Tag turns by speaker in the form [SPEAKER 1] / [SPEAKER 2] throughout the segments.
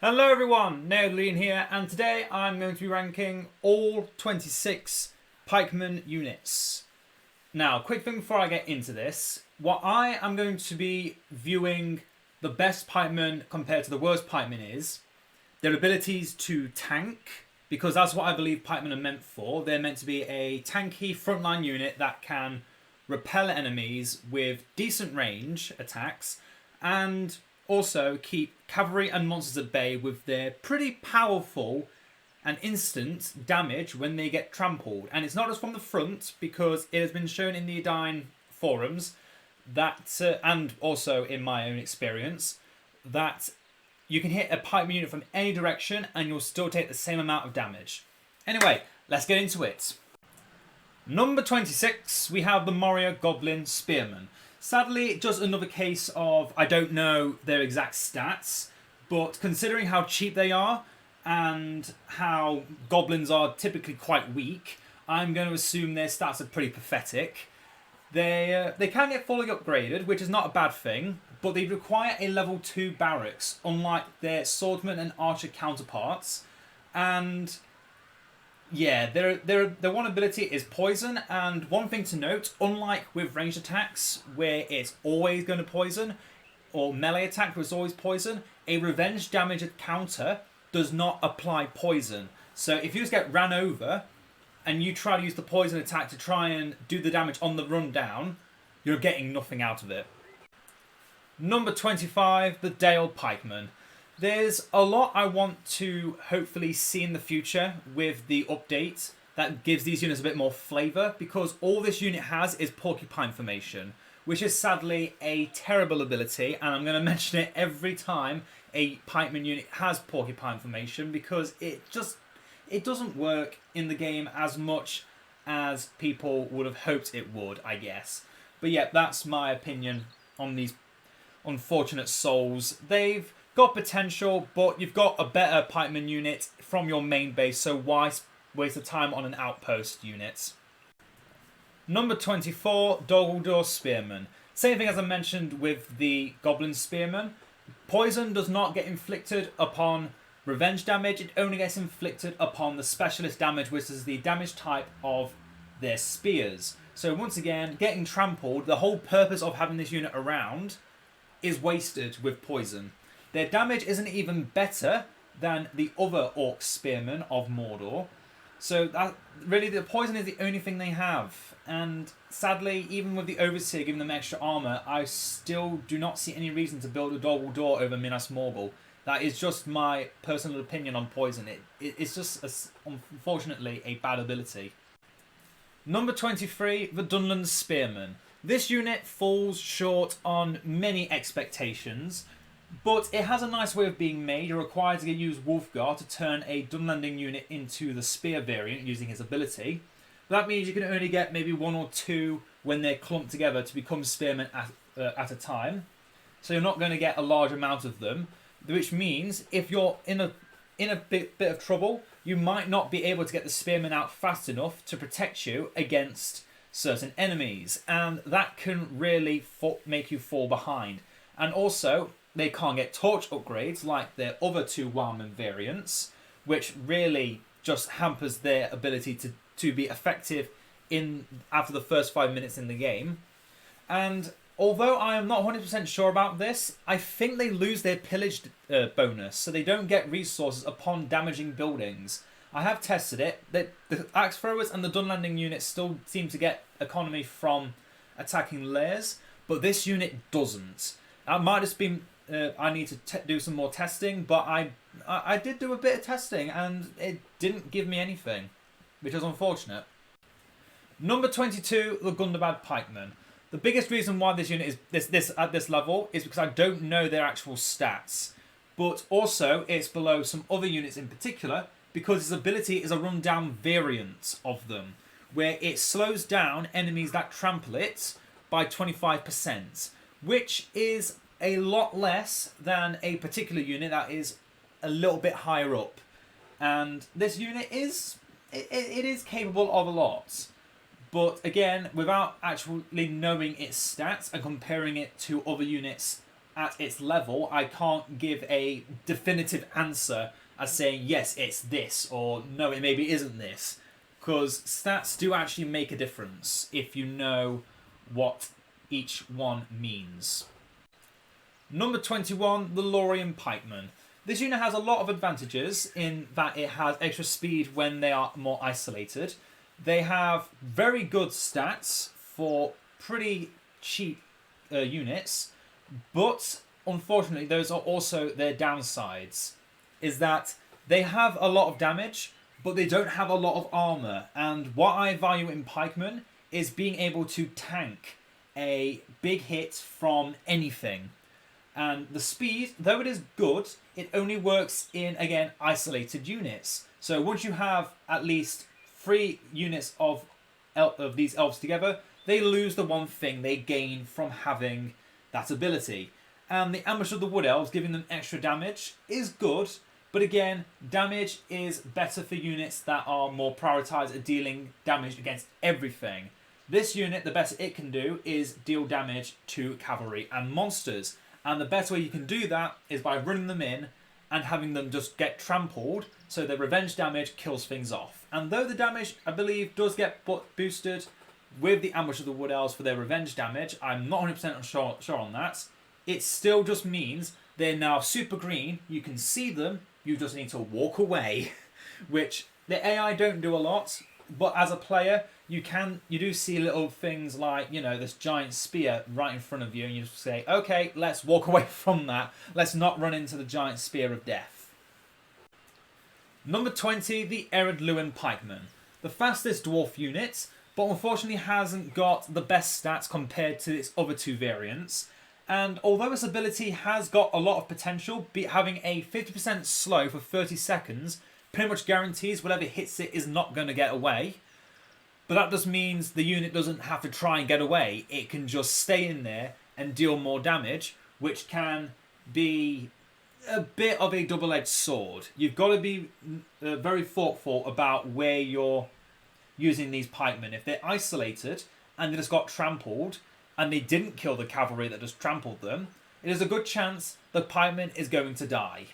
[SPEAKER 1] Hello everyone, Luin here, and today I'm going to be ranking all 26 pikemen units. Now, quick thing before I get into this, what I am going to be viewing the best pikemen compared to the worst pikemen is their abilities to tank, because that's what I believe pikemen are meant for. They're meant to be a tanky frontline unit that can repel enemies with decent range attacks and also keep cavalry and monsters at bay with their pretty powerful and instant damage when they get trampled. And it's not just from the front, because it has been shown in the Edain forums that, and also in my own experience, that you can hit a pikeman unit from any direction and you'll still take the same amount of damage. Anyway, let's get into it. Number 26, we have the Moria Goblin Spearmen. Sadly, just another case of I don't know their exact stats, but considering how cheap they are and how goblins are typically quite weak, I'm going to assume their stats are pretty pathetic. They can get fully upgraded, which is not a bad thing, but they require a level 2 barracks, unlike their swordsman and archer counterparts. And yeah, their one ability is poison, and one thing to note, unlike with ranged attacks where it's always going to poison, or melee attack where it's always poison, a revenge damage counter does not apply poison. So if you just get ran over and you try to use the poison attack to try and do the damage on the run down, you're getting nothing out of it. Number 25, the Dol Pikemen. There's a lot I want to hopefully see in the future with the update that gives these units a bit more flavour, because all this unit has is porcupine formation, which is sadly a terrible ability, and I'm going to mention it every time a pikeman unit has porcupine formation, because it doesn't work in the game as much as people would have hoped it would, I guess. But yeah, that's my opinion on these unfortunate souls. They've got potential, but you've got a better pikeman unit from your main base, so why waste the time on an outpost unit? Number 24, Dol Guldur Spearmen. Same thing as I mentioned with the Goblin Spearmen. Poison does not get inflicted upon revenge damage, it only gets inflicted upon the specialist damage, which is the damage type of their spears. So once again, getting trampled, the whole purpose of having this unit around is wasted with poison. Their damage isn't even better than the other Orc Spearmen of Mordor. So that really, the poison is the only thing they have. And sadly, even with the Overseer giving them extra armour, I still do not see any reason to build a Dol Guldur over Minas Morgul. That is just my personal opinion on poison. It's just, unfortunately, a bad ability. Number 23, the Dunland Spearmen. This unit falls short on many expectations, but it has a nice way of being made. You're required to use Wolfgar to turn a Dunlanding unit into the spear variant using his ability. That means you can only get maybe 1 or 2 when they're clumped together to become spearmen at a time. So you're not going to get a large amount of them, which means if you're in a bit of trouble, you might not be able to get the spearmen out fast enough to protect you against certain enemies, and that can really make you fall behind. And also, they can't get torch upgrades like their other 2 Wildman variants, which really just hampers their ability to be effective after the first 5 minutes in the game. And although I am not 100% sure about this, I think they lose their pillage bonus, so they don't get resources upon damaging buildings. I have tested it. The axe throwers and the Dunlanding units still seem to get economy from attacking lairs, but this unit doesn't. That might just be I need to do some more testing, but I did do a bit of testing and it didn't give me anything, which is unfortunate. Number 22, the Gundabad Pikemen. The biggest reason why this unit is this at this level is because I don't know their actual stats, but also it's below some other units in particular because his ability is a rundown variant of them, where it slows down enemies that trample it by 25%, which is a lot less than a particular unit that is a little bit higher up. And this unit is capable of a lot. But again, without actually knowing its stats and comparing it to other units at its level, I can't give a definitive answer as saying, yes, it's this, or no, it maybe isn't this. Because stats do actually make a difference if you know what each one means. Number 21, the Lorien Pikemen. This unit has a lot of advantages in that it has extra speed when they are more isolated. They have very good stats for pretty cheap units, but unfortunately those are also their downsides, is that they have a lot of damage, but they don't have a lot of armour. And what I value in Pikemen is being able to tank a big hit from anything. And the speed, though it is good, it only works in, again, isolated units. So once you have at least 3 units of these elves together, they lose the one thing they gain from having that ability. And the Ambush of the Wood Elves giving them extra damage is good, but again, damage is better for units that are more prioritised at dealing damage against everything. This unit, the best it can do is deal damage to cavalry and monsters. And the better way you can do that is by running them in and having them just get trampled, so their revenge damage kills things off. And though the damage, I believe, does get boosted with the Ambush of the Wood Elves for their revenge damage, I'm not 100% sure on that, it still just means they're now super green, you can see them, you just need to walk away. Which the AI don't do a lot, but as a player, you do see little things like, you know, this giant spear right in front of you, and you just say, okay, let's walk away from that. Let's not run into the giant spear of death. Number 20, the Ered Luin Pikemen. The fastest dwarf unit, but unfortunately hasn't got the best stats compared to its other 2 variants. And although its ability has got a lot of potential, having a 50% slow for 30 seconds pretty much guarantees whatever hits it is not going to get away. But that just means the unit doesn't have to try and get away. It can just stay in there and deal more damage, which can be a bit of a double-edged sword. You've got to be very thoughtful about where you're using these pikemen. If they're isolated and they just got trampled and they didn't kill the cavalry that just trampled them, it is a good chance the pikeman is going to die.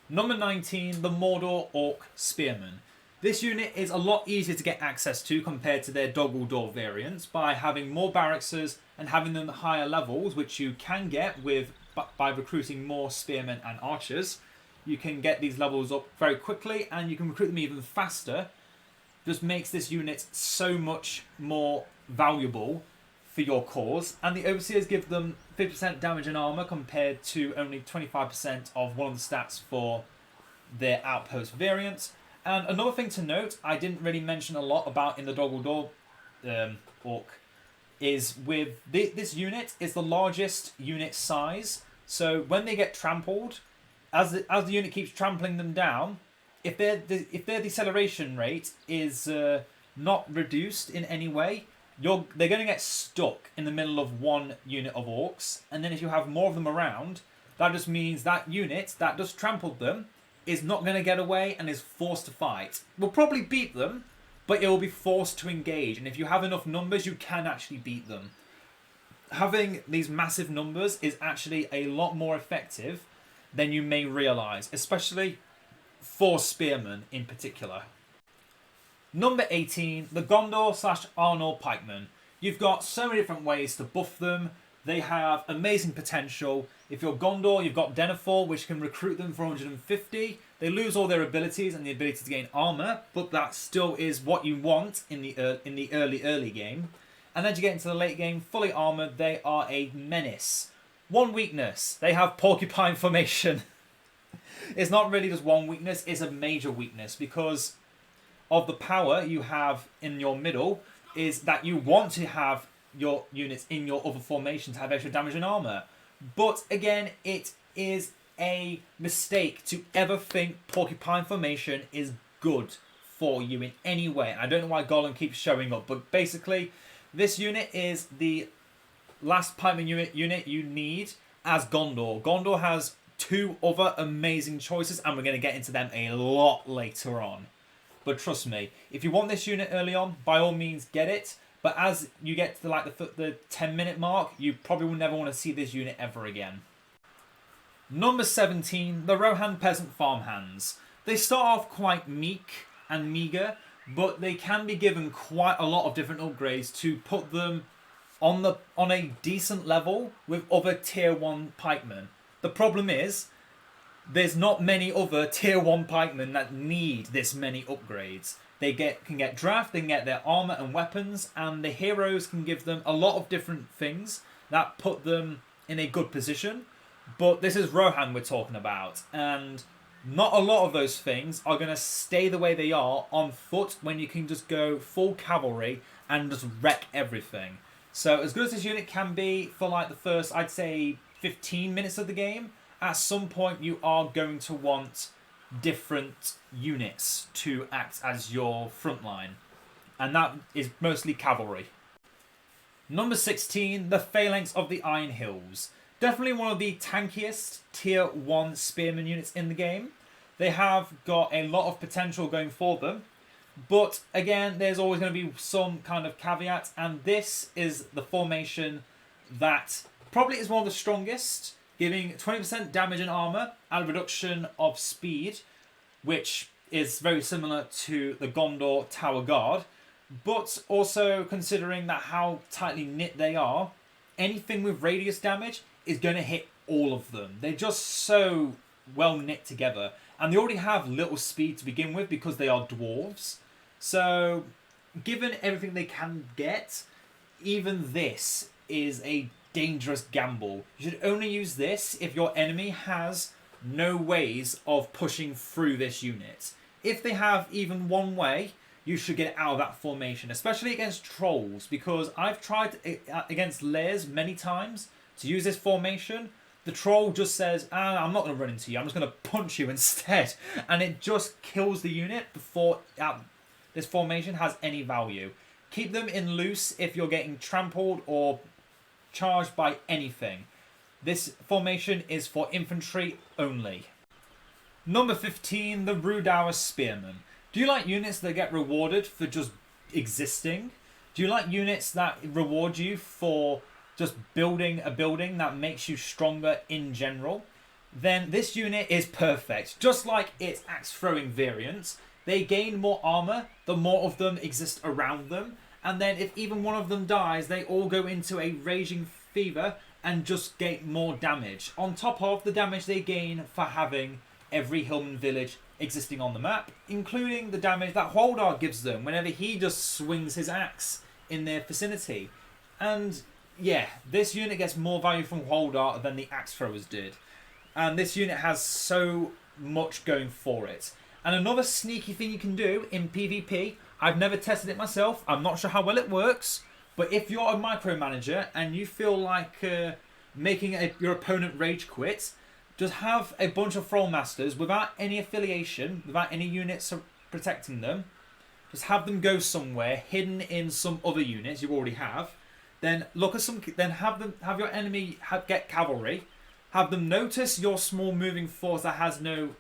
[SPEAKER 1] Number 19, the Mordor Orc Spearmen. This unit is a lot easier to get access to compared to their Dol Guldur variants by having more barracks and having them at higher levels, which you can get by recruiting more spearmen and archers. You can get these levels up very quickly and you can recruit them even faster. Just makes this unit so much more valuable for your cause. And the Overseers give them 50% damage and armour compared to only 25% of one of the stats for their Outpost variant. And another thing to note, I didn't really mention a lot about in the Dol Guldur Orc, is with this unit is the largest unit size. So when they get trampled, as the unit keeps trampling them down, if their deceleration rate is not reduced in any way, they're going to get stuck in the middle of one unit of orcs. And then if you have more of them around, that just means that unit that just trampled them is not going to get away and is forced to fight. We'll probably beat them, but it will be forced to engage. And if you have enough numbers, you can actually beat them. Having these massive numbers is actually a lot more effective than you may realise, especially for spearmen in particular. Number 18, the Gondor/Arnor Pikemen. You've got so many different ways to buff them. They have amazing potential. If you're Gondor, you've got Denethor, which can recruit them for 150. They lose all their abilities and the ability to gain armor, but that still is what you want in the early game. And as you get into the late game, fully armored, they are a menace. One weakness, they have porcupine formation. It's not really just one weakness, it's a major weakness because of the power you have in your middle is that you want to have your units in your other formation to have extra damage and armor. But again, it is a mistake to ever think porcupine formation is good for you in any way. I don't know why Goblin keeps showing up, but basically, this unit is the last pikeman unit you need as Gondor. Gondor has 2 other amazing choices, and we're going to get into them a lot later on. But trust me, if you want this unit early on, by all means get it. But as you get to like the 10-minute mark, you probably will never want to see this unit ever again. Number 17, the Rohan Peasant Farmhands. They start off quite meek and meagre, but they can be given quite a lot of different upgrades to put them on a decent level with other tier 1 pikemen. The problem is, there's not many other tier 1 pikemen that need this many upgrades. They can get draft, they can get their armor and weapons, and the heroes can give them a lot of different things that put them in a good position. But this is Rohan we're talking about, and not a lot of those things are going to stay the way they are on foot when you can just go full cavalry and just wreck everything. So as good as this unit can be for like the first, I'd say, 15 minutes of the game, at some point you are going to want different units to act as your front line. And that is mostly cavalry. Number 16, the Phalanx of the Iron Hills. Definitely one of the tankiest tier 1 spearman units in the game. They have got a lot of potential going for them. But again, there's always going to be some kind of caveat. And this is the formation that probably is one of the strongest, giving 20% damage and armor and a reduction of speed, which is very similar to the Gondor Tower Guard. But also considering that how tightly knit they are, anything with radius damage is going to hit all of them. They're just so well knit together. And they already have little speed to begin with because they are dwarves. So, given everything they can get, even this is a dangerous gamble. You should only use this if your enemy has no ways of pushing through this unit. If they have even one way, you should get out of that formation, especially against trolls, because I've tried against lairs many times to use this formation. The troll just says, I'm not going to run into you, I'm just going to punch you instead. And it just kills the unit before this formation has any value. Keep them in loose if you're getting trampled or charged by anything. This formation is for infantry only. Number 15, the Rhudaur Spearmen. Do you like units that get rewarded for just existing? Do you like units that reward you for just building a building that makes you stronger in general? Then this unit is perfect. Just like its axe throwing variants, they gain more armor the more of them exist around them. And then if even one of them dies, they all go into a raging fever and just gain more damage. On top of the damage they gain for having every hillman village existing on the map, including the damage that Rhudaur gives them whenever he just swings his axe in their vicinity. And yeah, this unit gets more value from Rhudaur than the axe throwers did. And this unit has so much going for it. And another sneaky thing you can do in PvP, I've never tested it myself, I'm not sure how well it works, but if you're a micromanager and you feel like making your opponent rage quit, just have a bunch of Thrallmasters without any affiliation, without any units protecting them. Just have them go somewhere hidden in some other units you already have. Then look at some. Then have your enemy get cavalry. Have them notice your small moving force that has no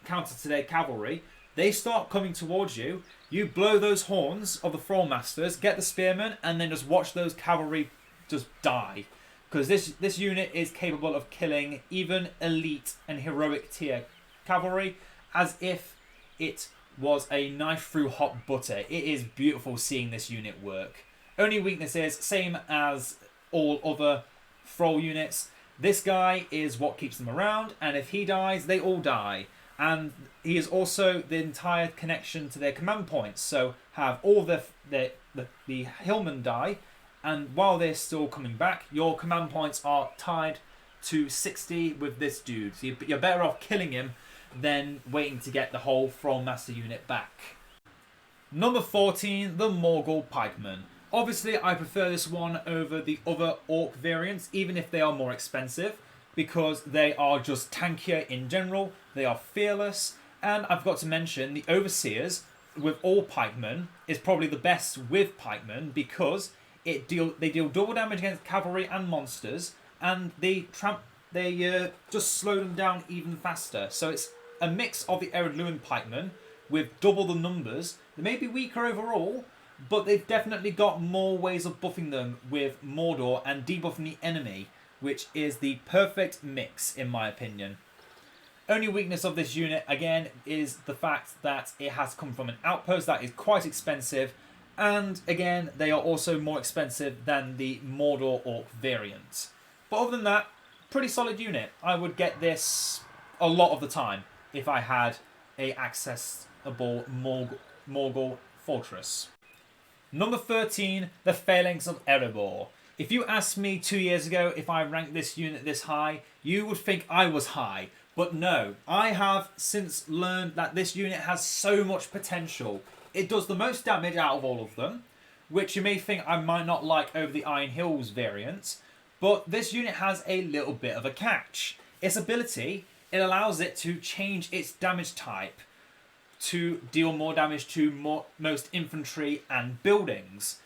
[SPEAKER 1] counter to their cavalry. They start coming towards you. You blow those horns of the Thrallmasters, get the spearmen, and then just watch those cavalry just die. Because this unit is capable of killing even elite and heroic tier cavalry as if it was a knife through hot butter. It is beautiful seeing this unit work. Only weakness is, same as all other Thrall units, this guy is what keeps them around, and if he dies, they all die. And he is also the entire connection to their command points. So have all the hillmen die, and while they're still coming back, your command points are tied to 60 with this dude. So you're better off killing him than waiting to get the whole Thrallmaster unit back. Number 14, the Morgul Pikemen. Obviously, I prefer this one over the other Orc variants, even if they are more expensive, because they are just tankier in general, they are fearless, and I've got to mention the Overseers with all Pikemen is probably the best with Pikemen because they deal double damage against cavalry and monsters, and they just slow them down even faster. So it's a mix of the Ered Luin Pikemen with double the numbers. They may be weaker overall, but they've definitely got more ways of buffing them with Mordor and debuffing the enemy, which is the perfect mix in my opinion. Only weakness of this unit, again, is the fact that it has come from an outpost that is quite expensive, and again, they are also more expensive than the Mordor Orc variant. But other than that, pretty solid unit. I would get this a lot of the time if I had a accessible Morgul fortress. Number 13, the Phalanx of Erebor. If you asked me 2 years ago if I ranked this unit this high, you would think I was high. But no, I have since learned that this unit has so much potential. It does the most damage out of all of them, which you may think I might not like over the Iron Hills variant, but this unit has a little bit of a catch. Its ability, it allows it to change its damage type to deal more damage to most infantry and buildings,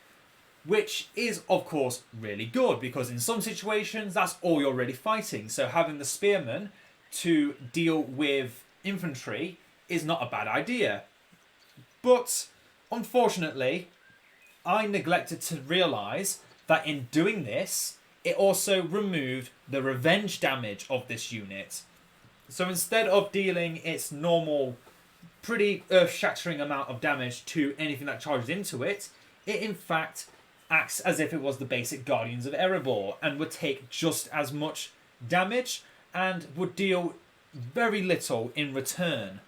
[SPEAKER 1] which is of course really good because in some situations that's all you're really fighting. So having the spearmen to deal with infantry is not a bad idea. But unfortunately, I neglected to realise that in doing this, it also removed the revenge damage of this unit. So instead of dealing its normal, pretty earth-shattering amount of damage to anything that charges into it, it in fact acts as if it was the basic Guardians of Erebor and would take just as much damage and would deal very little in return,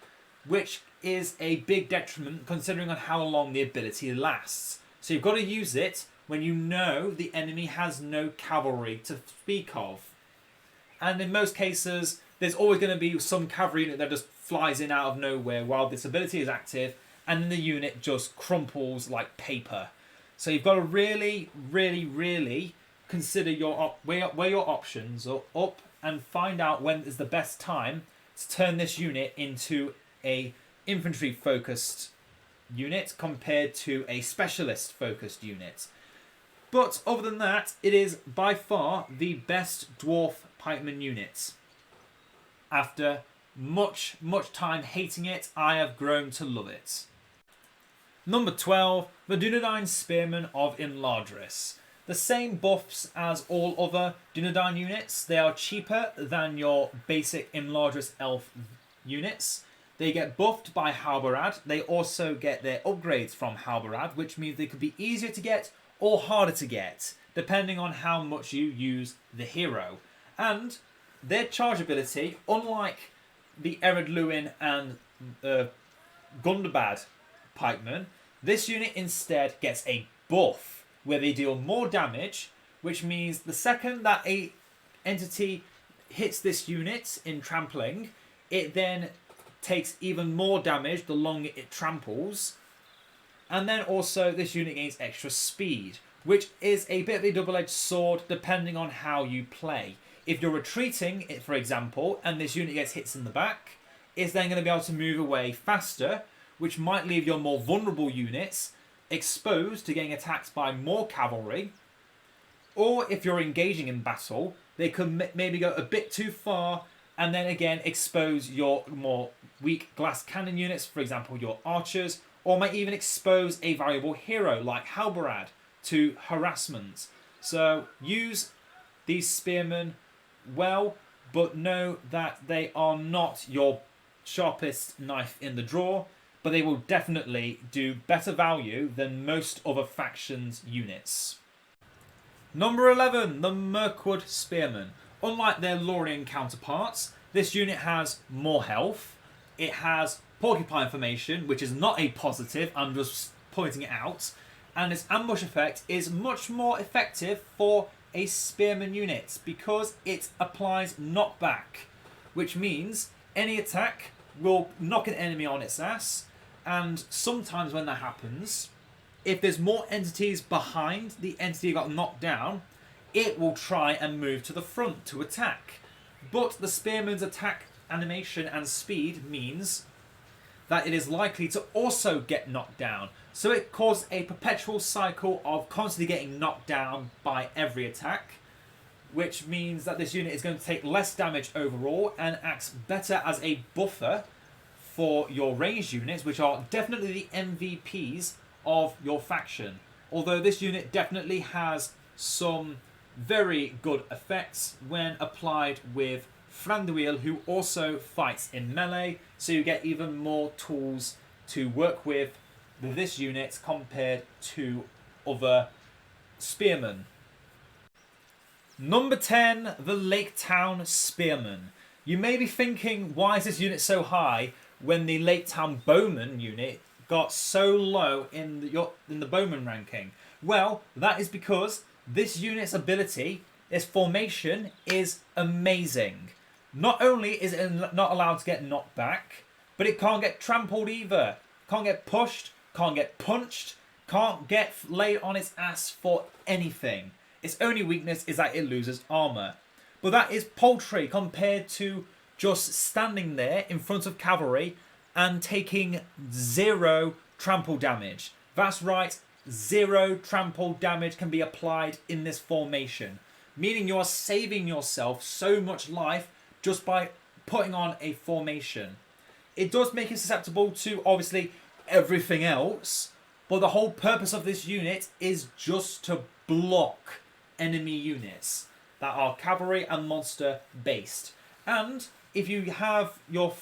[SPEAKER 1] which is a big detriment considering on how long the ability lasts. So you've got to use it when you know the enemy has no cavalry to speak of. And in most cases, there's always going to be some cavalry unit that just flies in out of nowhere while this ability is active, and then the unit just crumples like paper. So you've got to really, really, really consider weigh your options up and find out when is the best time to turn this unit into a infantry-focused unit compared to a specialist-focused unit. But other than that, it is by far the best dwarf pikeman unit. After much time hating it, I have grown to love it. Number 12, the Dunedain Spearmen of Imladris. The same buffs as all other Dunedain units. They are cheaper than your basic Imladris elf units. They get buffed by Halberdiers. They also get their upgrades from Halberdiers, which means they could be easier to get or harder to get, depending on how much you use the hero. And their charge ability, unlike the Ered, Luin and Gundabad Pikemen, this unit instead gets a buff where they deal more damage, which means the second that a entity hits this unit in trampling, it then takes even more damage the longer it tramples. And then also this unit gains extra speed, which is a bit of a double-edged sword depending on how you play. If you're retreating, for example, and this unit gets hits in the back, it's then going to be able to move away faster, which might leave your more vulnerable units exposed to getting attacked by more cavalry. Or if you're engaging in battle, they could maybe go a bit too far and then again expose your more weak glass cannon units, for example your archers, or might even expose a valuable hero like Halberdiers to harassment. So use these spearmen well, but know that they are not your sharpest knife in the drawer, but they will definitely do better value than most other factions' units. Number 11, the Mirkwood Spearmen. Unlike their Lorien counterparts, this unit has more health. It has porcupine formation, which is not a positive, I'm just pointing it out. And its ambush effect is much more effective for a spearman unit because it applies knockback, which means any attack will knock an enemy on its ass, and sometimes when that happens, if there's more entities behind the entity that got knocked down, it will try and move to the front to attack. But the spearman's attack animation and speed means that it is likely to also get knocked down. So it causes a perpetual cycle of constantly getting knocked down by every attack, which means that this unit is going to take less damage overall and acts better as a buffer for your ranged units, which are definitely the MVPs of your faction. Although this unit definitely has some very good effects when applied with Thranduil, who also fights in melee, so you get even more tools to work with this unit compared to other spearmen. Number 10, the Lake Town Spearmen. You may be thinking, why is this unit so high when the Lake Town Bowman unit got so low in the Bowman ranking? Well, that is because this unit's ability, its formation, is amazing. Not only is it not allowed to get knocked back, but it can't get trampled either. Can't get pushed, can't get punched, can't get laid on its ass for anything. Its only weakness is that it loses armour. But that is paltry compared to just standing there in front of cavalry and taking 0 trample damage. That's right, 0 trample damage can be applied in this formation. Meaning you are saving yourself so much life just by putting on a formation. It does make it susceptible to, obviously, everything else. But the whole purpose of this unit is just to block enemy units that are cavalry and monster based. And if you have your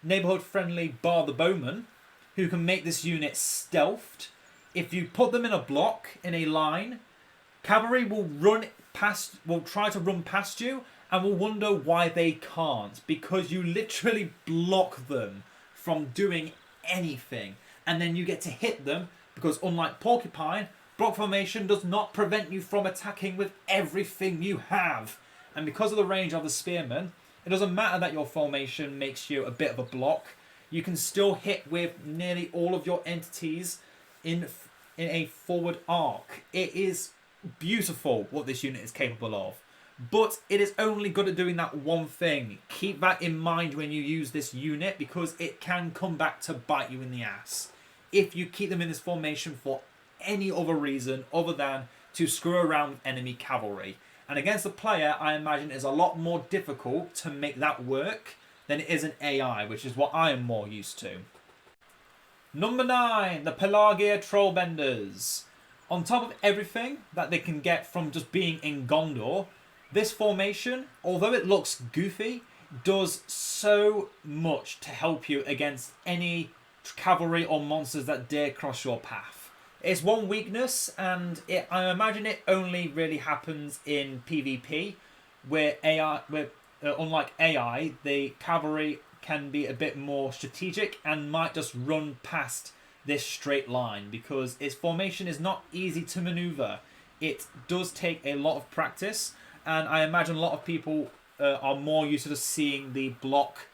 [SPEAKER 1] neighbourhood friendly Bar the Bowman, who can make this unit stealthed, if you put them in a block, in a line, cavalry will try to run past you and will wonder why they can't, because you literally block them from doing anything. And then you get to hit them, because unlike Porcupine, block formation does not prevent you from attacking with everything you have. And because of the range of the Spearmen, it doesn't matter that your formation makes you a bit of a block. You can still hit with nearly all of your entities in a forward arc. It is beautiful what this unit is capable of. But it is only good at doing that one thing. Keep that in mind when you use this unit, because it can come back to bite you in the ass if you keep them in this formation for any other reason other than to screw around with enemy cavalry. And against a player, I imagine it's a lot more difficult to make that work than it is an AI, which is what I am more used to. Number 9, the Pelagir Trollbenders. On top of everything that they can get from just being in Gondor, this formation, although it looks goofy, does so much to help you against any cavalry or monsters that dare cross your path. It's one weakness, and I imagine it only really happens in PvP, where unlike AI, the cavalry can be a bit more strategic and might just run past this straight line, because its formation is not easy to maneuver. It does take a lot of practice, and I imagine a lot of people are more used to just seeing the block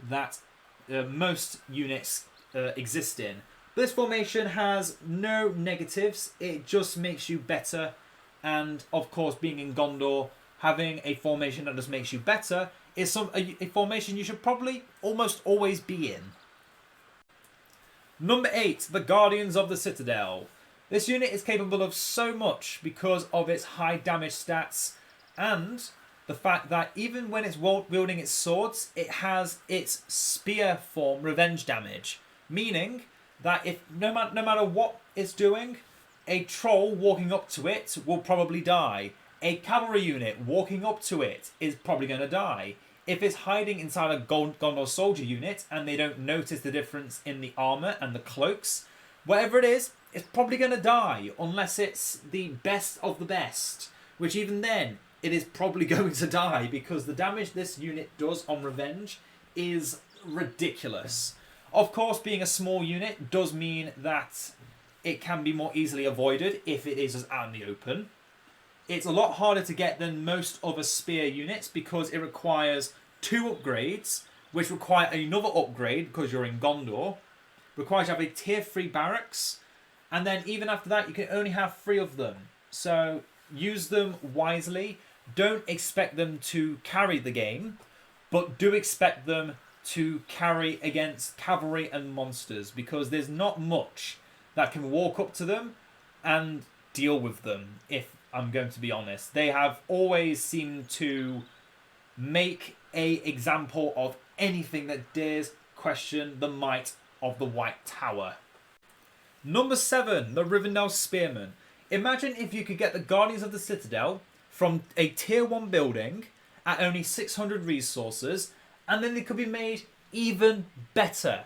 [SPEAKER 1] that most units exist in. This formation has no negatives, it just makes you better, and of course being in Gondor, having a formation that just makes you better is a formation you should probably almost always be in. Number 8, the Guardians of the Citadel. This unit is capable of so much because of its high damage stats and the fact that even when it's wielding its swords, it has its spear form revenge damage. Meaning that if no matter what it's doing, a troll walking up to it will probably die. A cavalry unit walking up to it is probably going to die. If it's hiding inside a Gondor soldier unit and they don't notice the difference in the armour and the cloaks, whatever it is, it's probably going to die unless it's the best of the best. Which even then, it is probably going to die because the damage this unit does on revenge is ridiculous. Of course, being a small unit does mean that it can be more easily avoided if it is just out in the open. It's a lot harder to get than most other spear units because it requires 2 upgrades, which require another upgrade because you're in Gondor. Requires you to have a tier 3 barracks, and then even after that you can only have 3 of them. So use them wisely. Don't expect them to carry the game, but do expect them to carry against cavalry and monsters, because there's not much that can walk up to them and deal with them, if I'm going to be honest. They have always seemed to make an example of anything that dares question the might of the White Tower. Number 7, the Rivendell Spearmen. Imagine if you could get the Guardians of the Citadel from a tier 1 building at only 600 resources, and then they could be made even better.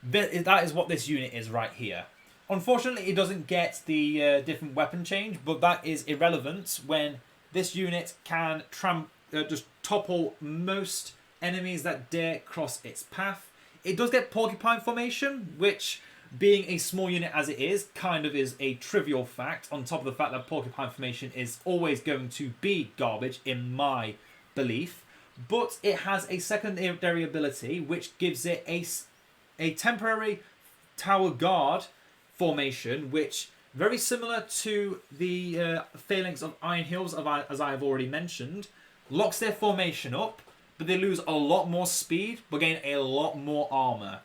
[SPEAKER 1] That is what this unit is right here. Unfortunately, it doesn't get the different weapon change, but that is irrelevant when this unit can just topple most enemies that dare cross its path. It does get porcupine formation, which, being a small unit as it is, kind of is a trivial fact, on top of the fact that porcupine formation is always going to be garbage, in my belief. But it has a secondary ability, which gives it a temporary tower guard formation, which, very similar to the Phalanx of Iron Hills, as I have already mentioned, locks their formation up, but they lose a lot more speed, but gain a lot more armor.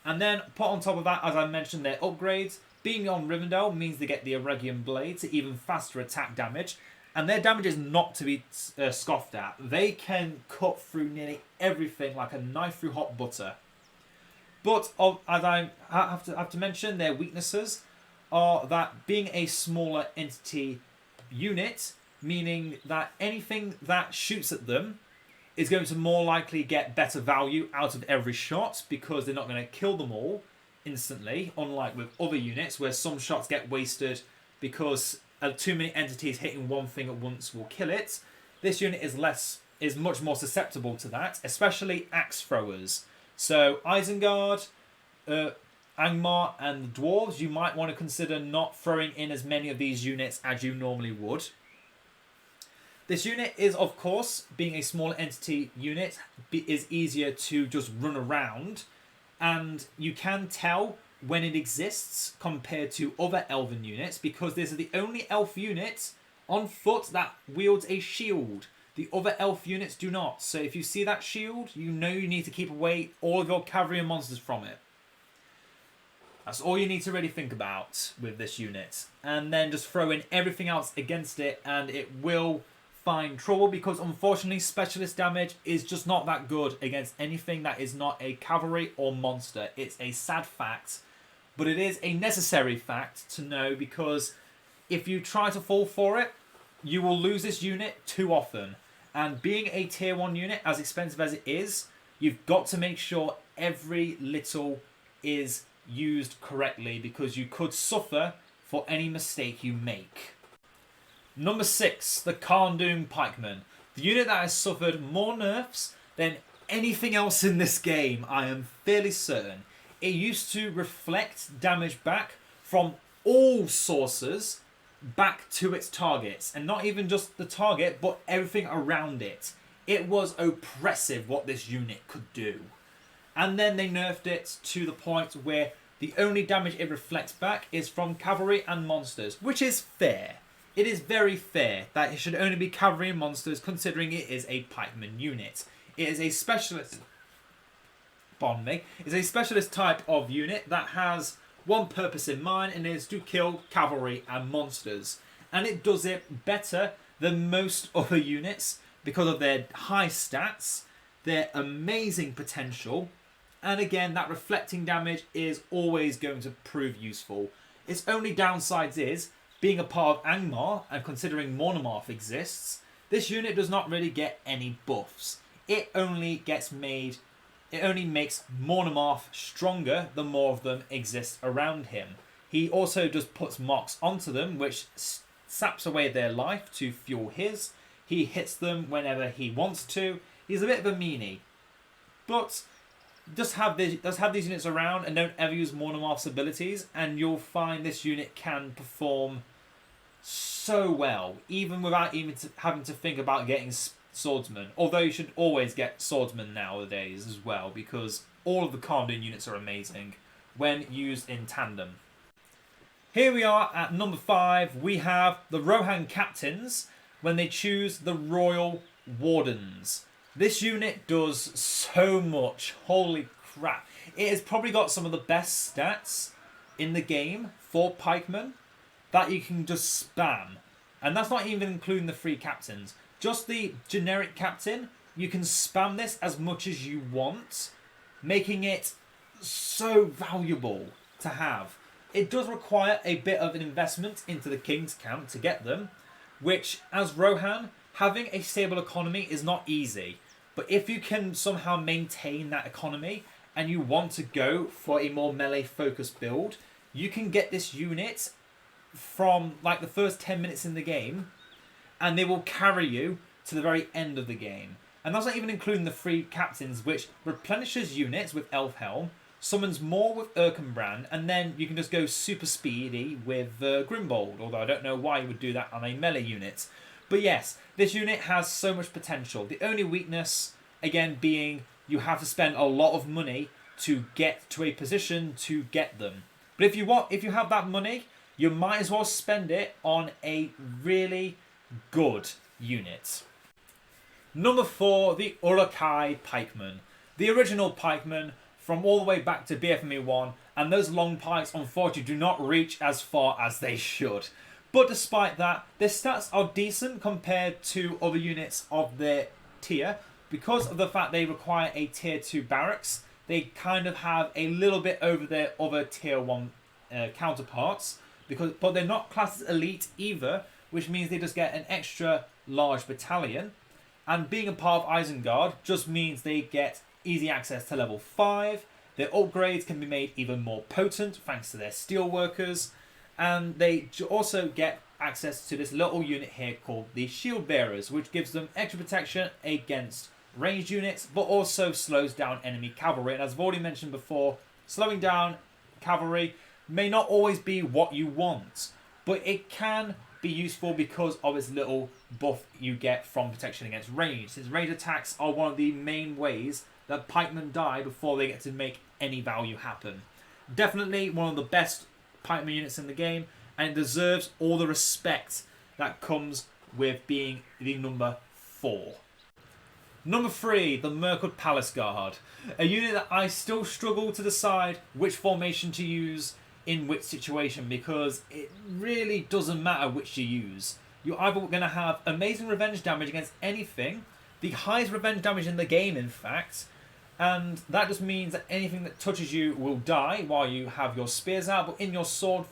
[SPEAKER 1] And then, put on top of that, as I mentioned, their upgrades. Being on Rivendell means they get the Eregion Blade to even faster attack damage, and their damage is not to be scoffed at. They can cut through nearly everything like a knife through hot butter. But as I have to mention, their weaknesses are that being a smaller entity unit, meaning that anything that shoots at them is going to more likely get better value out of every shot, because they're not going to kill them all instantly, unlike with other units where some shots get wasted because too many entities hitting one thing at once will kill it. This unit is much more susceptible to that, especially axe throwers. So Isengard, Angmar and the Dwarves, you might want to consider not throwing in as many of these units as you normally would. This unit is, of course, being a small entity unit, is easier to just run around, and you can tell when it exists compared to other elven units, because this is the only elf unit on foot that wields a shield. The other elf units do not. So if you see that shield, you know you need to keep away all of your cavalry and monsters from it. That's all you need to really think about with this unit. And then just throw in everything else against it, and it will find trouble, because unfortunately specialist damage is just not that good against anything that is not a cavalry or monster. It's a sad fact, but it is a necessary fact to know, because if you try to fall for it, you will lose this unit too often. And being a tier 1 unit, as expensive as it is, you've got to make sure every little is used correctly, because you could suffer for any mistake you make. Number 6, the Carn Dum Pikemen. The unit that has suffered more nerfs than anything else in this game, I am fairly certain. It used to reflect damage back from all sources back to its targets, and not even just the target, but everything around it. It was oppressive what this unit could do. And then they nerfed it to the point where the only damage it reflects back is from cavalry and monsters, which is fair. It is very fair that it should only be cavalry and monsters, considering it is a pikeman unit. It is a specialist, it's a specialist type of unit that has one purpose in mind, and it is to kill cavalry and monsters. And it does it better than most other units because of their high stats, their amazing potential, and again, that reflecting damage is always going to prove useful. Its only downsides is, being a part of Angmar, and considering Monomorph exists, this unit does not really get any buffs. It only makes Monomorph stronger the more of them exist around him. He also just puts mocks onto them, which saps away their life to fuel his. He hits them whenever he wants to. He's a bit of a meanie. But just have these units around and don't ever use Monomorph's abilities, and you'll find this unit can perform so well, even without even having to think about getting swordsman. Although you should always get swordsman nowadays as well, because all of the Carn Dum units are amazing when used in tandem. Here we are at number 5. We have the Rohan captains when they choose the Royal Wardens. This unit does so much. Holy crap. It has probably got some of the best stats in the game for pikemen that you can just spam. And that's not even including the free captains. Just the generic captain, you can spam this as much as you want, making it so valuable to have. it does require a bit of an investment into the King's Camp to get them, which, as Rohan, having a stable economy is not easy. But if you can somehow maintain that economy and you want to go for a more melee-focused build, you can get this unit from like the first 10 minutes in the game, and they will carry you to the very end of the game. And that's not even including the free captains, which replenishes units with Elf Helm, summons more with Erkenbrand, and then you can just go super speedy with Grimbold, although I don't know why you would do that on a melee unit. But yes, this unit has so much potential. The only weakness, again, being you have to spend a lot of money to get to a position to get them. But if you have that money, you might as well spend it on a really good unit. Number 4, the Uruk-Hai Pikemen. The original pikemen from all the way back to BFME 1, and those long pikes unfortunately do not reach as far as they should. But despite that, their stats are decent compared to other units of their tier. Because of the fact they require a tier 2 barracks, they kind of have a little bit over their other tier 1 counterparts. But they're not classed as elite either, which means they just get an extra large battalion. And being a part of Isengard just means they get easy access to level 5. Their upgrades can be made even more potent thanks to their steelworkers. And they also get access to this little unit here called the Shield Bearers, which gives them extra protection against ranged units, but also slows down enemy cavalry. And as I've already mentioned before, slowing down cavalry may not always be what you want, but it can be useful because of its little buff you get from protection against range, since range attacks are one of the main ways that pikemen die before they get to make any value happen. Definitely one of the best pikemen units in the game, and it deserves all the respect that comes with being the number 4. Number 3, the Mirkwood Palace Guard. A unit that I still struggle to decide which formation to use in which situation, because it really doesn't matter which you use. You're either going to have amazing revenge damage against anything, the highest revenge damage in the game in fact, and that just means that anything that touches you will die while you have your spears out, but in your sword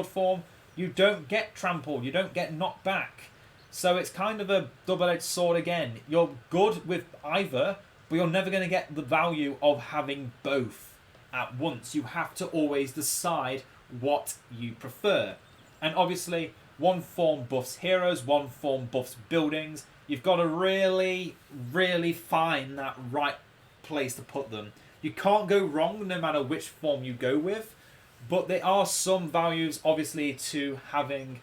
[SPEAKER 1] form you don't get trampled, you don't get knocked back. So it's kind of a double-edged sword again. You're good with either, but you're never going to get the value of having both at once. You have to always decide what you prefer. And obviously, one form buffs heroes, one form buffs buildings. You've got to really, really find that right place to put them. You can't go wrong no matter which form you go with, but there are some values obviously to having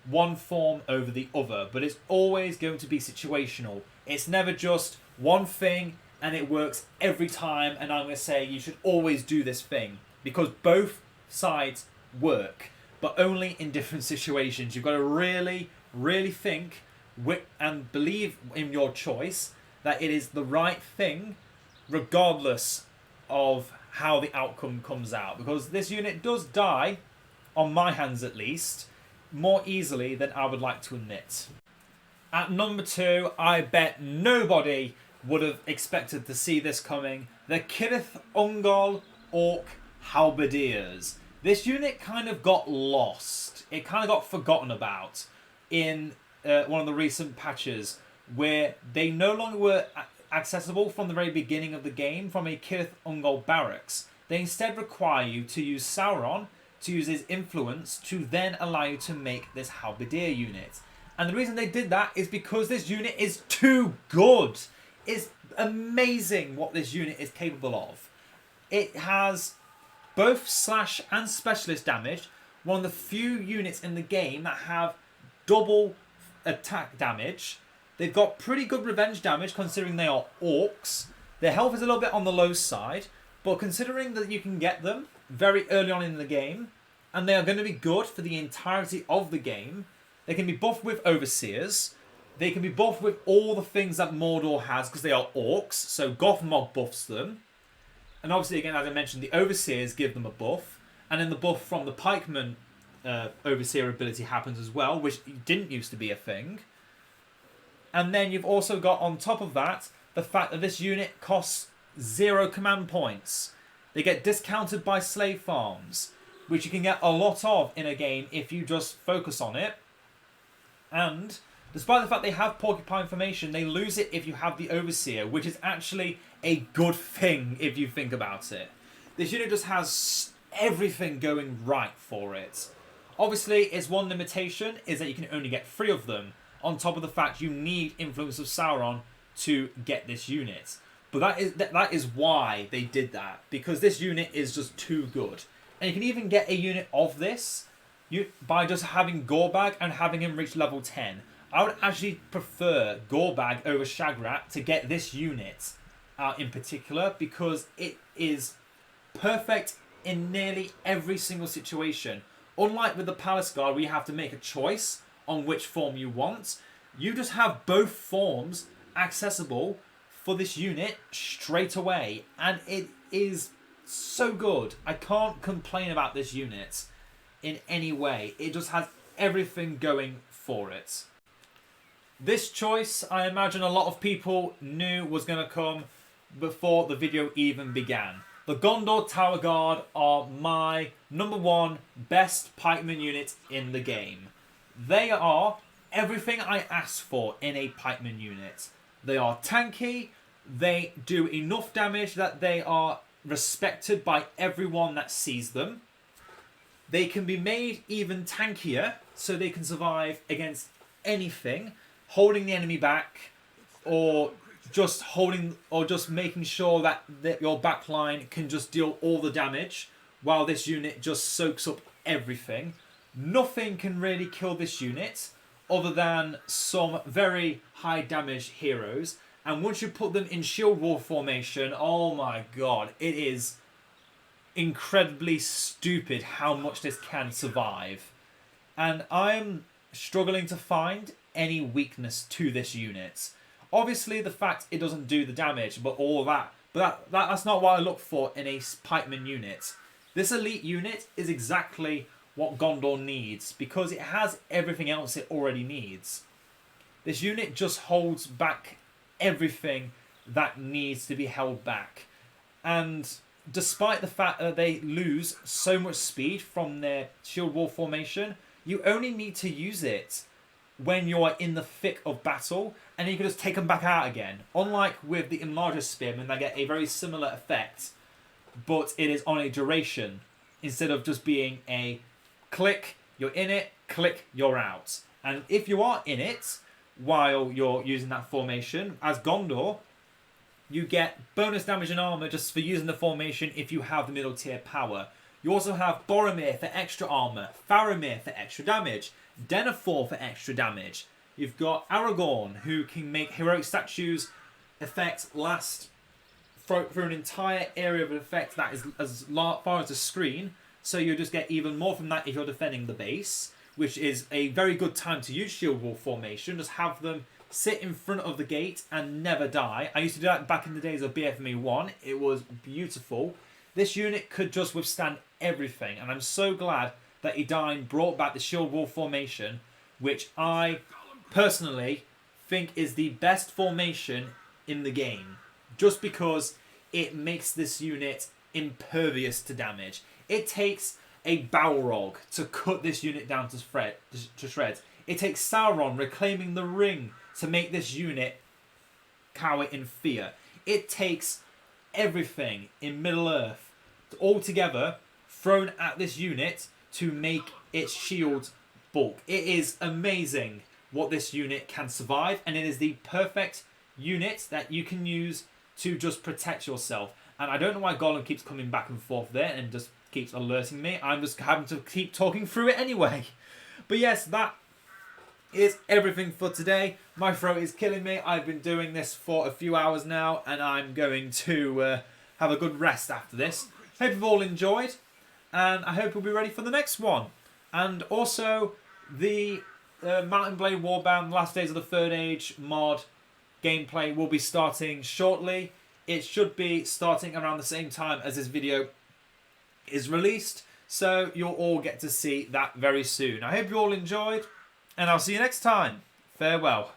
[SPEAKER 1] one form over the other, but it's always going to be situational. It's never just one thing and it works every time and I'm going to say you should always do this thing, because both sides work, but only in different situations. You've got to really, really think and believe in your choice that it is the right thing regardless of how the outcome comes out, because this unit does die, on my hands at least, more easily than I would like to admit. At number 2, I bet nobody would have expected to see this coming, the Cirith Ungol Orc Halberdiers. This unit kind of got lost. It kind of got forgotten about in one of the recent patches, where they no longer were accessible from the very beginning of the game from a Cirith Ungol barracks. They instead require you to use Sauron, to use his influence, to then allow you to make this Halberdier unit. And the reason they did that is because this unit is too good. It's amazing what this unit is capable of. It has both slash and specialist damage, one of the few units in the game that have double attack damage. They've got pretty good revenge damage considering they are orcs. Their health is a little bit on the low side, but considering that you can get them very early on in the game, and they are going to be good for the entirety of the game. They can be buffed with Overseers. They can be buffed with all the things that Mordor has because they are orcs, so Gothmog buffs them. And obviously, again, as I mentioned, the Overseers give them a buff, and then the buff from the Pikemen Overseer ability happens as well, which didn't used to be a thing. And then you've also got, on top of that, the fact that this unit costs 0 command points. They get discounted by slave farms. which you can get a lot of in a game if you just focus on it. And despite the fact they have porcupine formation, they lose it if you have the Overseer, which is actually a good thing if you think about it. This unit just has everything going right for it. Obviously, its one limitation is that you can only get 3 of them, on top of the fact you need Influence of Sauron to get this unit. But that is why they did that, because this unit is just too good. And you can even get a unit of this by just having Gorbag and having him reach level 10. I would actually prefer Gorbag over Shagrat to get this unit in particular, because it is perfect in nearly every single situation. Unlike with the Palace Guard, where you have to make a choice on which form you want, you just have both forms accessible for this unit straight away, and it is so good. I can't complain about this unit in any way. It just has everything going for it. This choice, I imagine a lot of people knew was going to come before the video even began. The Gondor Tower Guard are my #1 best pikeman unit in the game. They are everything I asked for in a pikeman unit. They are tanky, they do enough damage that they are respected by everyone that sees them. They can be made even tankier, so they can survive against anything, holding the enemy back, or just making sure that your backline can just deal all the damage, while this unit just soaks up everything. Nothing can really kill this unit, other than some very high damage heroes. And once you put them in shield wall formation, oh my god, it is incredibly stupid how much this can survive. And I'm struggling to find any weakness to this unit. Obviously, the fact it doesn't do the damage, but all that. But that's not what I look for in a pikeman unit. This elite unit is exactly what Gondor needs, because it has everything else it already needs. This unit just holds back everything that needs to be held back. And despite the fact that they lose so much speed from their shield wall formation, you only need to use it when you're in the thick of battle, and you can just take them back out again. Unlike with the Enlarger Spearmen, that get a very similar effect, but it is on a duration, instead of just being a click, you're in it, click, you're out. And if you are in it while you're using that formation, as Gondor, you get bonus damage and armor just for using the formation if you have the middle tier power. You also have Boromir for extra armor, Faramir for extra damage, Denethor for extra damage. You've got Aragorn, who can make heroic statues effect last through an entire area of an effect that is as far as the screen, so you just get even more from that if you're defending the base, which is a very good time to use shield wall formation. Just have them sit in front of the gate and never die. I used to do that back in the days of BFME 1. It was beautiful. This unit could just withstand everything, and I'm so glad that Edain brought back the shield wall formation, which I personally think is the best formation in the game, just because it makes this unit impervious to damage. It takes a Balrog to cut this unit down to shreds. It takes Sauron reclaiming the ring to make this unit cower in fear. It takes everything in Middle-earth all together thrown at this unit to make its shield bulk. It is amazing what this unit can survive, and it is the perfect unit that you can use to just protect yourself. And I don't know why Goblin keeps coming back and forth there and just keeps alerting me. I'm just having to keep talking through it anyway. But yes, that is everything for today. My throat is killing me. I've been doing this for a few hours now, and I'm going to have a good rest after this. Hope you've all enjoyed, and I hope you'll be ready for the next one. And also, the Mountain Blade Warband Last Days of the Third Age mod gameplay will be starting shortly. It should be starting around the same time as this video is released, so you'll all get to see that very soon. I hope you all enjoyed, and I'll see you next time. Farewell.